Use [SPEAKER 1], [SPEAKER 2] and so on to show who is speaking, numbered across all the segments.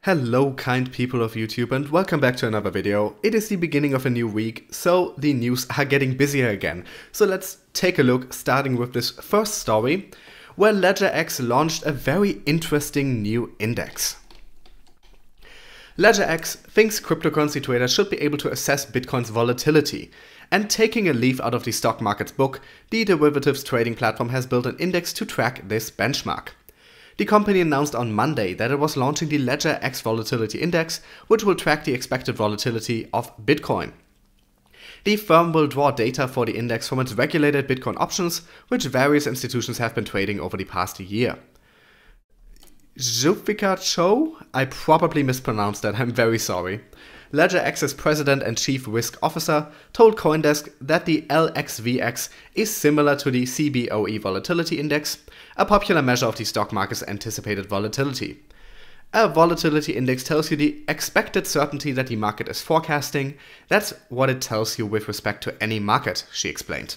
[SPEAKER 1] Hello kind people of YouTube and welcome back to another video. It is the beginning of a new week, so the news are getting busier again. So let's take a look, starting with this first story, where LedgerX launched a very interesting new index. LedgerX thinks cryptocurrency traders should be able to assess Bitcoin's volatility. And taking a leaf out of the stock market's book, the derivatives trading platform has built an index to track this benchmark. The company announced on Monday that it was launching the LedgerX Volatility Index, which will track the expected volatility of Bitcoin. The firm will draw data for the index from its regulated Bitcoin options, which various institutions have been trading over the past year. Zhufika Cho? I probably mispronounced that, I'm very sorry. LedgerX's president and chief risk officer told CoinDesk that the LXVX is similar to the CBOE Volatility Index, a popular measure of the stock market's anticipated volatility. A volatility index tells you the expected certainty that the market is forecasting. That's what it tells you with respect to any market, she explained.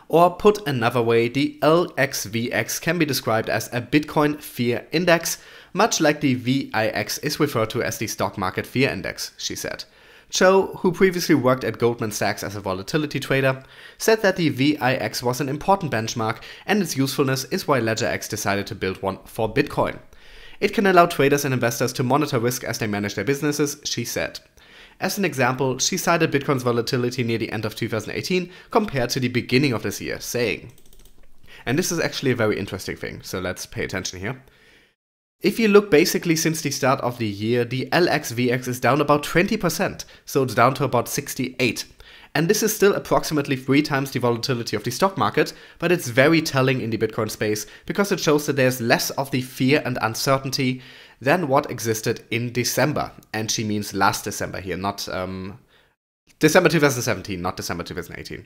[SPEAKER 1] Or put another way, the LXVX can be described as a Bitcoin fear index, much like the VIX is referred to as the stock market fear index, she said. Cho, who previously worked at Goldman Sachs as a volatility trader, said that the VIX was an important benchmark and its usefulness is why LedgerX decided to build one for Bitcoin. It can allow traders and investors to monitor risk as they manage their businesses, she said. As an example, she cited Bitcoin's volatility near the end of 2018 compared to the beginning of this year, saying, and this is actually a very interesting thing, so let's pay attention here. If you look basically since the start of the year, the LXVX is down about 20%, so it's down to about 68. And this is still approximately 3 times the volatility of the stock market, but it's very telling in the Bitcoin space because it shows that there's less of the fear and uncertainty than what existed in December. And she means last December here, not December 2017, not December 2018.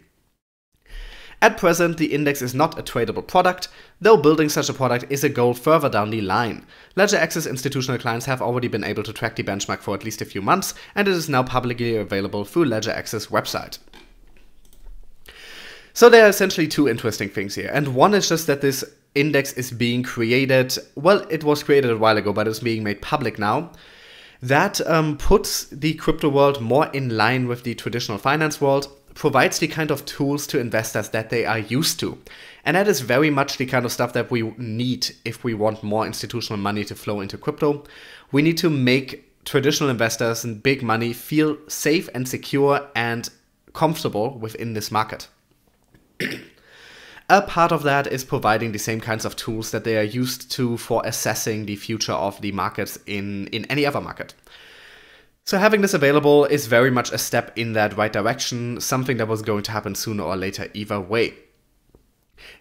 [SPEAKER 1] At present, the index is not a tradable product, though building such a product is a goal further down the line. LedgerX's institutional clients have already been able to track the benchmark for at least a few months, and it is now publicly available through LedgerX's website. So there are essentially 2 interesting things here, and one is just that this index is being created, well, it was created a while ago, but it's being made public now. That puts the crypto world more in line with the traditional finance world, provides the kind of tools to investors that they are used to. And that is very much the kind of stuff that we need if we want more institutional money to flow into crypto. We need to make traditional investors and big money feel safe and secure and comfortable within this market. A part of that is providing the same kinds of tools that they are used to for assessing the future of the markets in any other market. So having this available is very much a step in that right direction, something that was going to happen sooner or later either way.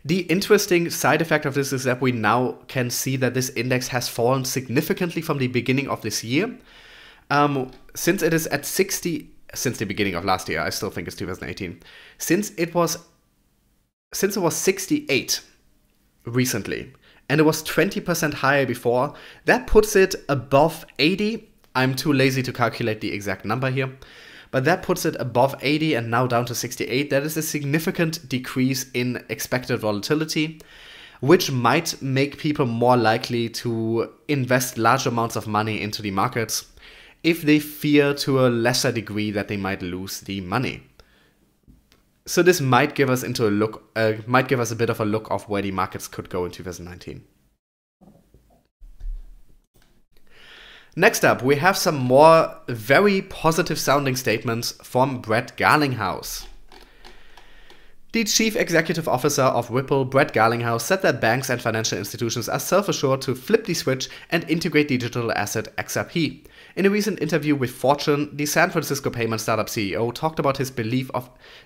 [SPEAKER 1] The interesting side effect of this is that we now can see that this index has fallen significantly from the beginning of this year. Since it is at 60, since the beginning of last year, I still think it's 2018, since it was 68 recently, and it was 20% higher before, that puts it above 80. I'm too lazy to calculate the exact number here, but that puts it above 80 and now down to 68. That is a significant decrease in expected volatility, which might make people more likely to invest large amounts of money into the markets if they fear to a lesser degree that they might lose the money. So this might give us a bit of a look of where the markets could go in 2019. Next up, we have some more very positive sounding statements from Brett Garlinghouse. The chief executive officer of Ripple, Brett Garlinghouse, said that banks and financial institutions are self-assured to flip the switch and integrate digital asset XRP. In a recent interview with Fortune, the San Francisco payment startup CEO talked about his belief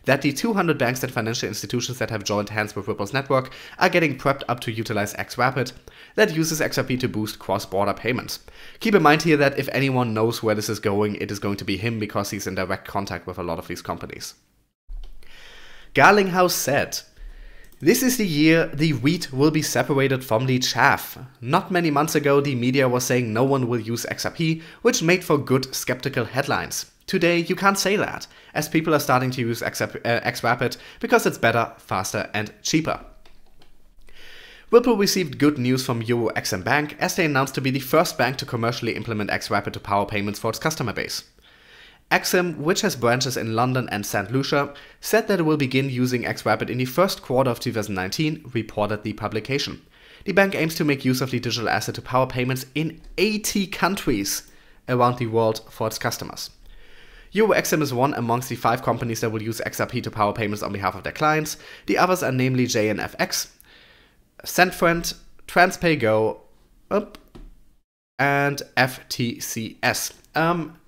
[SPEAKER 1] that the 200 banks and financial institutions that have joined hands with Ripple's network are getting prepped up to utilize xRapid that uses XRP to boost cross-border payments. Keep in mind here that if anyone knows where this is going, it is going to be him because he's in direct contact with a lot of these companies. Garlinghouse said, "This is the year the wheat will be separated from the chaff. Not many months ago, the media was saying no one will use XRP, which made for good skeptical headlines. Today, you can't say that, as people are starting to use xRapid because it's better, faster, and cheaper." Ripple received good news from Euro XM Bank as they announced to be the first bank to commercially implement xRapid to power payments for its customer base. XM, which has branches in London and St. Lucia, said that it will begin using xRapid in the first quarter of 2019, reported the publication. The bank aims to make use of the digital asset to power payments in 80 countries around the world for its customers. EuroXM is one amongst the 5 companies that will use XRP to power payments on behalf of their clients. The others are namely JNFX, SendFriend, TransPayGo, and FTCS.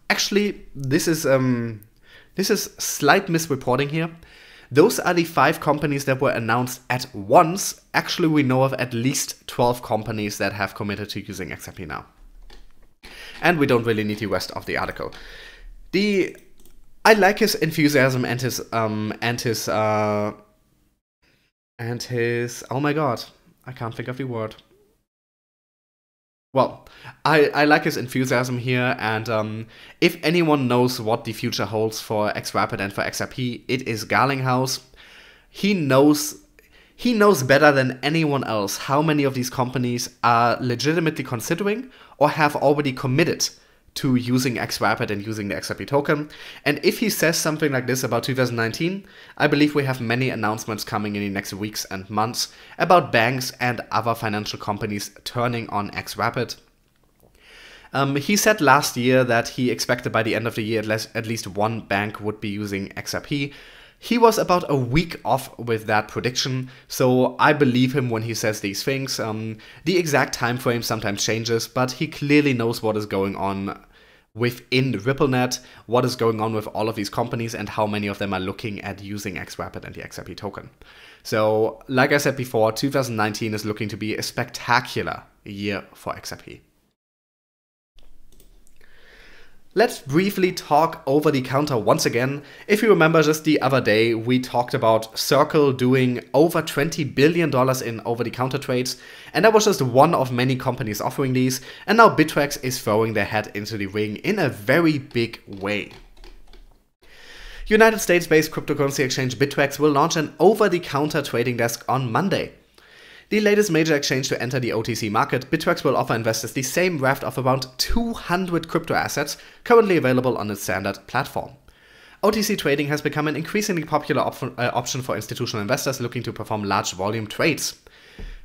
[SPEAKER 1] Actually, this is slight misreporting here. Those are the 5 companies that were announced at once. Actually, we know of at least 12 companies that have committed to using XRP now. And we don't really need the rest of the article. I like his enthusiasm and his oh my god, I can't think of the word. Well, I like his enthusiasm here, and if anyone knows what the future holds for xRapid and for XRP, it is Garlinghouse. He knows better than anyone else how many of these companies are legitimately considering or have already committed to using xRapid and using the XRP token. And if he says something like this about 2019, I believe we have many announcements coming in the next weeks and months about banks and other financial companies turning on xRapid. He said last year that he expected by the end of the year at least one bank would be using XRP. He was about a week off with that prediction, so I believe him when he says these things. The exact time frame sometimes changes, but he clearly knows what is going on within RippleNet, what is going on with all of these companies, and how many of them are looking at using xRapid and the XRP token. So, like I said before, 2019 is looking to be a spectacular year for XRP. Let's briefly talk over the counter once again. If you remember, just the other day we talked about Circle doing over $20 billion in over-the-counter trades, and that was just one of many companies offering these, and now Bittrex is throwing their head into the ring in a very big way. United States-based cryptocurrency exchange Bittrex will launch an over-the-counter trading desk on Monday. The latest major exchange to enter the OTC market, Bittrex will offer investors the same raft of around 200 crypto assets currently available on its standard platform. OTC trading has become an increasingly popular option for institutional investors looking to perform large volume trades.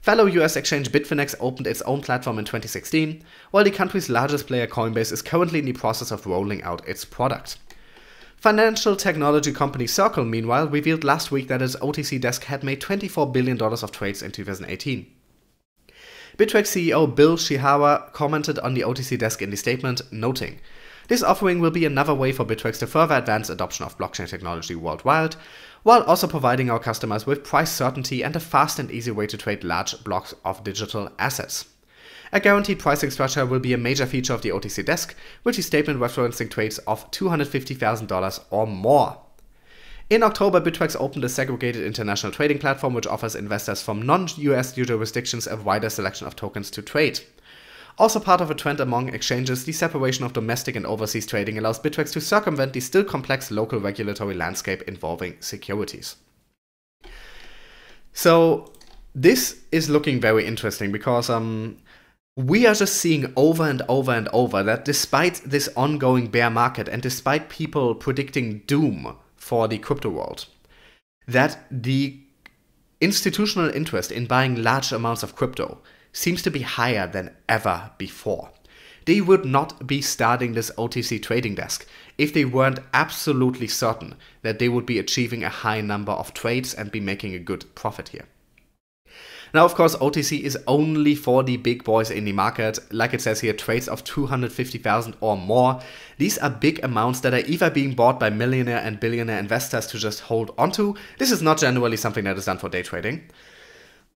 [SPEAKER 1] Fellow US exchange Bitfinex opened its own platform in 2016, while the country's largest player Coinbase is currently in the process of rolling out its product. Financial technology company Circle, meanwhile, revealed last week that its OTC desk had made $24 billion of trades in 2018. Bittrex CEO Bill Shihara commented on the OTC desk in the statement, noting, "This offering will be another way for Bittrex to further advance adoption of blockchain technology worldwide, while also providing our customers with price certainty and a fast and easy way to trade large blocks of digital assets. A guaranteed pricing structure will be a major feature of the OTC desk, with the statement referencing trades of $250,000 or more." In October, Bittrex opened a segregated international trading platform which offers investors from non-US jurisdictions a wider selection of tokens to trade. Also part of a trend among exchanges, the separation of domestic and overseas trading allows Bittrex to circumvent the still complex local regulatory landscape involving securities. So this is looking very interesting because we are just seeing over and over and over that despite this ongoing bear market and despite people predicting doom for the crypto world, that the institutional interest in buying large amounts of crypto seems to be higher than ever before. They would not be starting this OTC trading desk if they weren't absolutely certain that they would be achieving a high number of trades and be making a good profit here. Now, of course, OTC is only for the big boys in the market. Like it says here, trades of 250,000 or more. These are big amounts that are either being bought by millionaire and billionaire investors to just hold onto. This is not generally something that is done for day trading.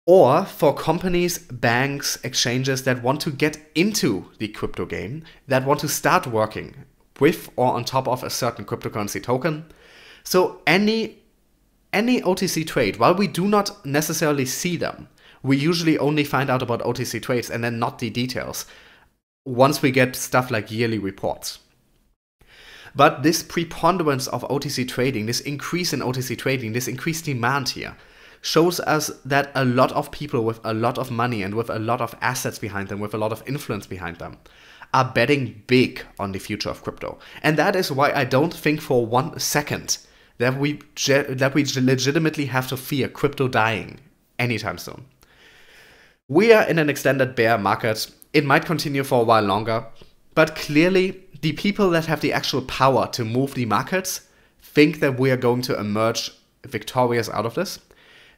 [SPEAKER 1] Or for companies, banks, exchanges that want to get into the crypto game, that want to start working with or on top of a certain cryptocurrency token. So any OTC trade, while we do not necessarily see them, we usually only find out about OTC trades and then not the details once we get stuff like yearly reports. But this preponderance of OTC trading, this increase in OTC trading, this increased demand here, shows us that a lot of people with a lot of money and with a lot of assets behind them, with a lot of influence behind them, are betting big on the future of crypto. And that is why I don't think for 1 second that we legitimately have to fear crypto dying anytime soon. We are in an extended bear market. It might continue for a while longer, but clearly the people that have the actual power to move the markets think that we are going to emerge victorious out of this,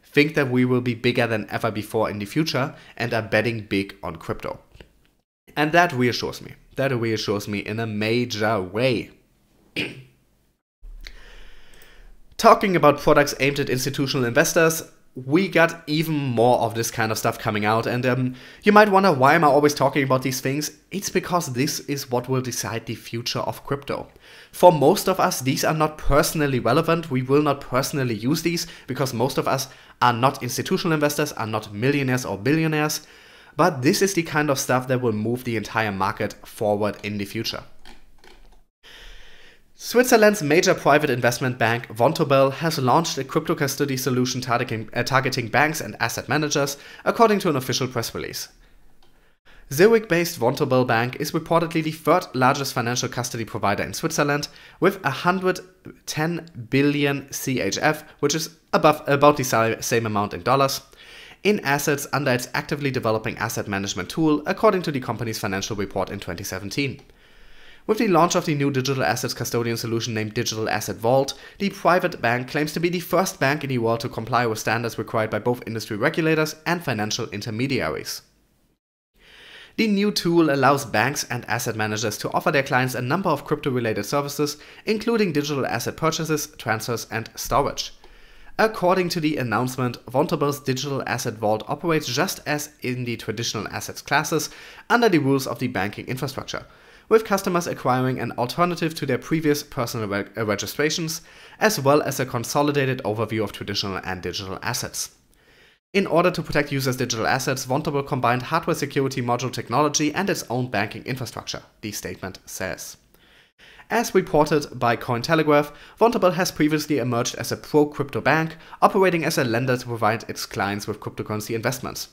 [SPEAKER 1] think that we will be bigger than ever before in the future, and are betting big on crypto. And that reassures me. That reassures me in a major way. Talking about products aimed at institutional investors, we got even more of this kind of stuff coming out, and you might wonder, why am I always talking about these things? It's because this is what will decide the future of crypto. For most of us, these are not personally relevant. We will not personally use these because most of us are not institutional investors, are not millionaires or billionaires, but this is the kind of stuff that will move the entire market forward in the future. Switzerland's major private investment bank, Vontobel, has launched a crypto custody solution targeting banks and asset managers, according to an official press release. Zurich-based Vontobel Bank is reportedly the third largest financial custody provider in Switzerland, with 110 billion CHF, which is about the same amount in dollars, in assets under its actively developing asset management tool, according to the company's financial report in 2017. With the launch of the new digital assets custodian solution named Digital Asset Vault, the private bank claims to be the first bank in the world to comply with standards required by both industry regulators and financial intermediaries. The new tool allows banks and asset managers to offer their clients a number of crypto-related services, including digital asset purchases, transfers, and storage. According to the announcement, Vontobel's Digital Asset Vault operates just as in the traditional assets classes under the rules of the banking infrastructure, with customers acquiring an alternative to their previous personal registrations, as well as a consolidated overview of traditional and digital assets. In order to protect users' digital assets, Vontobel combined hardware security module technology and its own banking infrastructure, the statement says. As reported by Cointelegraph, Vontobel has previously emerged as a pro-crypto bank, operating as a lender to provide its clients with cryptocurrency investments.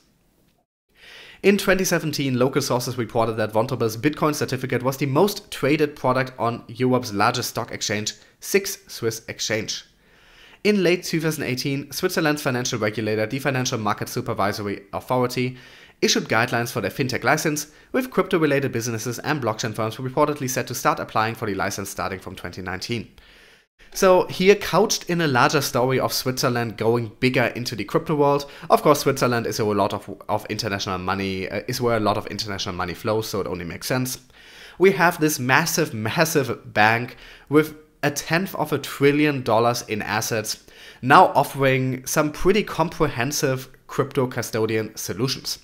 [SPEAKER 1] In 2017, local sources reported that Vontobel's Bitcoin certificate was the most traded product on Europe's largest stock exchange, SIX Swiss Exchange. In late 2018, Switzerland's financial regulator, the Financial Market Supervisory Authority, issued guidelines for their fintech license, with crypto-related businesses and blockchain firms reportedly set to start applying for the license starting from 2019. So here, couched in a larger story of Switzerland going bigger into the crypto world, of course Switzerland is where a lot of international money flows, so it only makes sense. We have this massive bank with $1/10 trillion in assets, now offering some pretty comprehensive crypto custodian solutions.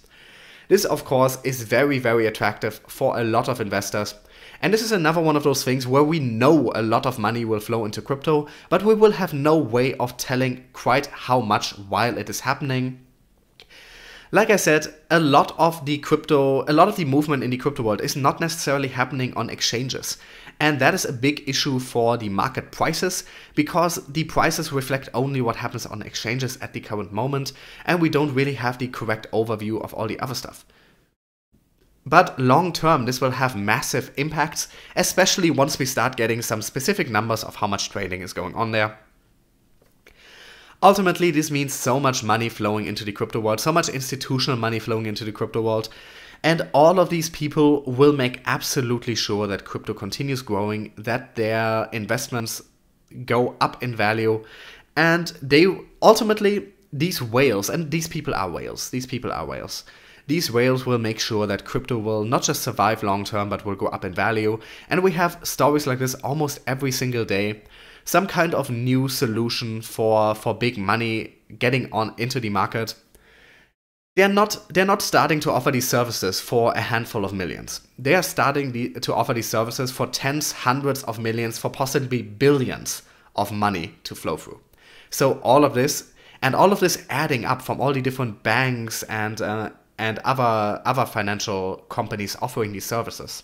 [SPEAKER 1] This, of course, is very, very attractive for a lot of investors. And this is another one of those things where we know a lot of money will flow into crypto, but we will have no way of telling quite how much while it is happening. Like I said, a lot of the movement in the crypto world is not necessarily happening on exchanges. And that is a big issue for the market prices, because the prices reflect only what happens on exchanges at the current moment, and we don't really have the correct overview of all the other stuff. But long term, this will have massive impacts, especially once we start getting some specific numbers of how much trading is going on there. Ultimately, this means so much money flowing into the crypto world, so much institutional money flowing into the crypto world, and all of these people will make absolutely sure that crypto continues growing, that their investments go up in value, and they ultimately, these whales, and these people are whales, these whales will make sure that crypto will not just survive long term, but will go up in value. And we have stories like this almost every single day. Some kind of new solution for big money getting on into the market. They're not starting to offer these services for a handful of millions. They are starting to offer these services for tens, hundreds of millions, for possibly billions of money to flow through. So all of this adding up from all the different banks and other financial companies offering these services.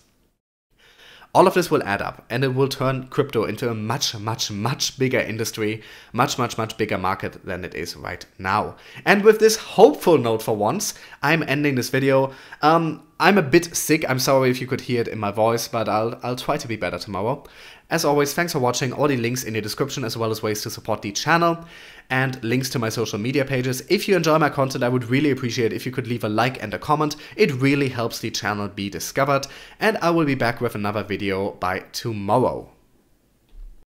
[SPEAKER 1] All of this will add up, and it will turn crypto into a much, much, much bigger industry, much, much, much bigger market than it is right now. And with this hopeful note for once, I'm ending this video. I'm a bit sick. I'm sorry if you could hear it in my voice, but I'll try to be better tomorrow. As always, thanks for watching. All the links in the description, as well as ways to support the channel and links to my social media pages. If you enjoy my content, I would really appreciate if you could leave a like and a comment. It really helps the channel be discovered, and I will be back with another video by tomorrow.